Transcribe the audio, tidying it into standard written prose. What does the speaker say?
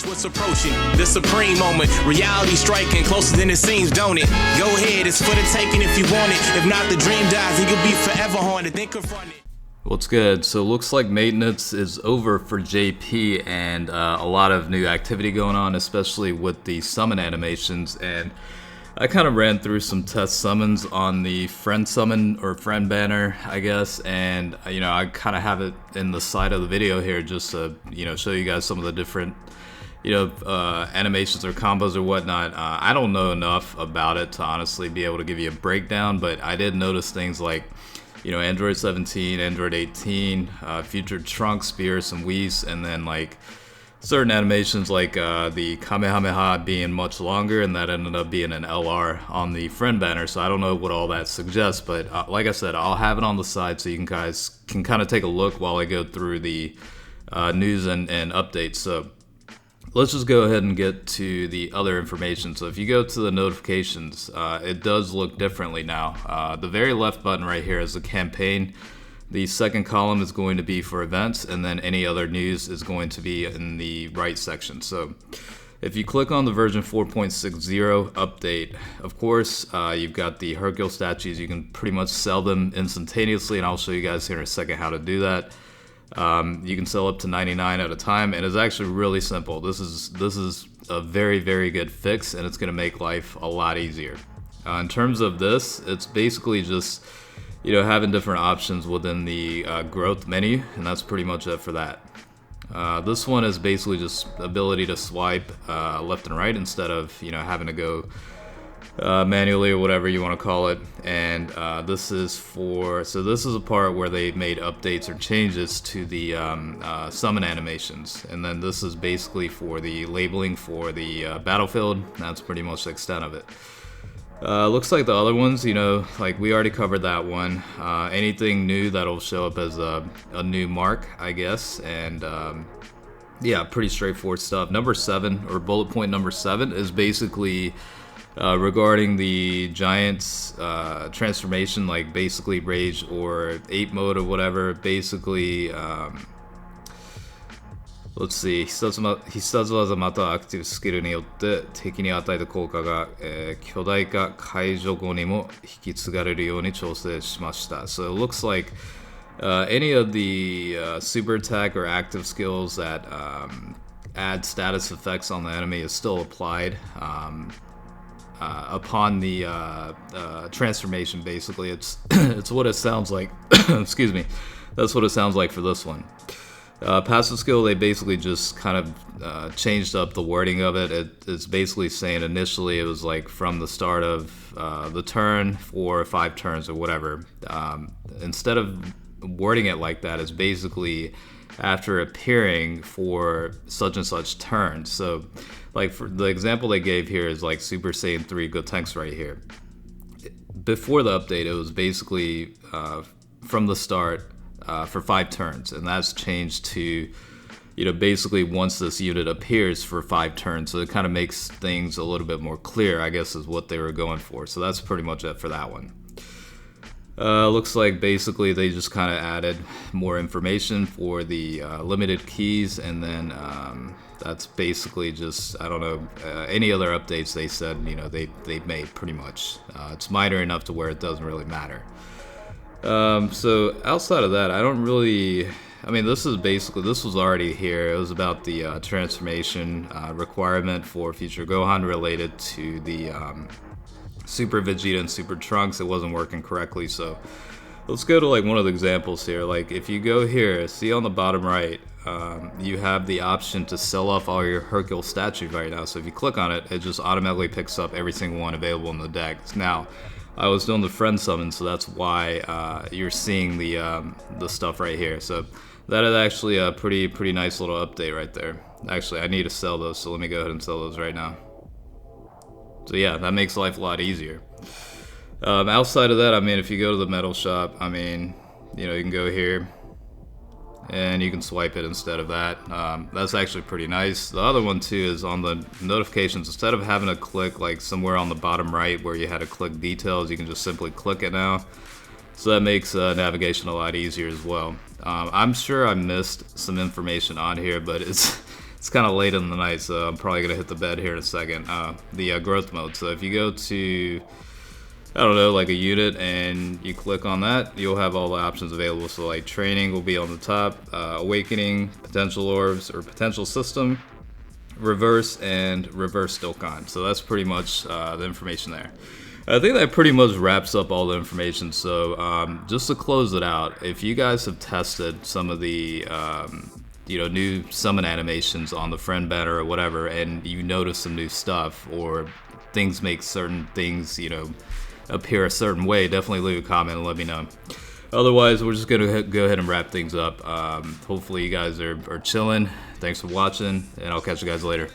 watch what's approaching. The supreme moment, reality striking closer than it seems, don't it? Go ahead, it's for the taking if you want it. If not, the dream dies and you'll be forever haunted. Then confront it. What's good? So looks like maintenance is over for JP, and a lot of new activity going on, especially with the summon animations. And I kind of ran through some test summons on the friend summon or friend banner, I guess, and I kind of have it in the side of the video here just to show you guys some of the different animations or combos or whatnot. I don't know enough about it to honestly be able to give you a breakdown, but I did notice things like Android 17, Android 18, Future Trunks, Beerus, and Whis, and then like certain animations like the Kamehameha being much longer, and that ended up being an LR on the friend banner. So I don't know what all that suggests, but like I said, I'll have it on the side so you guys can kind of take a look while I go through the news and updates. So let's just go ahead and get to the other information. So if you go to the notifications, it does look differently now. The very left button right here is the campaign. The second column is going to be for events, and then any other news is going to be in the right section. So if you click on the version 4.60 update, of course, you've got the Hercule Statues. You can pretty much sell them instantaneously, and I'll show you guys here in a second how to do that. You can sell up to 99 at a time, and it's actually really simple. This is a very, very good fix, and it's going to make life a lot easier. In terms of this, it's basically just having different options within the growth menu, and that's pretty much it for that. This one is basically just ability to swipe left and right instead of having to go manually or whatever you want to call it. And this is a part where they made updates or changes to the summon animations, and then this is basically for the labeling for the battlefield. That's pretty much the extent of it. Looks like the other ones, like we already covered that one. Anything new that'll show up as a new mark, I guess. And yeah, pretty straightforward stuff. Number 7, or bullet point number 7, is basically regarding the Giants transformation, like basically Rage or Ape mode or whatever. Basically, let's see,必殺技またはアクティブスキルによって敵に与えた効果が、巨大化解除後にも引き継がれるように調整しました。So it looks like any of the super attack or active skills that add status effects on the enemy is still applied upon the transformation. Basically, it's what it sounds like. Excuse me. That's what it sounds like for this one. Passive skill, they basically just kind of changed up the wording of it. It's basically saying initially it was like from the start of the turn for 5 turns or whatever. Instead of wording it like that, it's basically after appearing for such and such turns. So like for the example they gave here is like Super Saiyan 3 Gotenks right here. Before the update, it was basically from the start for 5 turns, and that's changed to basically once this unit appears for 5 turns. So it kind of makes things a little bit more clear, I guess, is what they were going for. So that's pretty much it for that one. Looks like basically they just kind of added more information for the limited keys, and then that's basically just, I don't know, any other updates they said they made pretty much. It's minor enough to where it doesn't really matter. So outside of that, I don't really, this was already here. It was about the transformation requirement for Future Gohan related to the Super Vegeta and Super Trunks. It wasn't working correctly, so let's go to like one of the examples here. Like if you go here, see on the bottom right, you have the option to sell off all your Hercule statues right now. So if you click on it, it just automatically picks up every single one available in the deck. Now, I was doing the friend summon, so that's why you're seeing the stuff right here. So that is actually a pretty nice little update right there. Actually, I need to sell those, so let me go ahead and sell those right now. So yeah, that makes life a lot easier. Outside of that, if you go to the metal shop, you can go here and you can swipe it instead of that. That's actually pretty nice. The other one too is on the notifications. Instead of having to click like somewhere on the bottom right where you had to click details, you can just simply click it now. So that makes navigation a lot easier as well. I'm sure I missed some information on here, but it's it's kind of late in the night, so I'm probably gonna hit the bed here in a second. The growth mode. So if you go to, I don't know, like a unit, and you click on that, you'll have all the options available. So like training will be on the top, awakening, potential orbs or potential system, reverse, and reverse Dokkan. So that's pretty much the information there. I think that pretty much wraps up all the information. So just to close it out, if you guys have tested some of the new summon animations on the friend banner or whatever, and you notice some new stuff or things make certain things appear a certain way, definitely leave a comment and let me know. Otherwise, we're just gonna go ahead and wrap things up. Hopefully you guys are chilling. Thanks for watching, and I'll catch you guys later.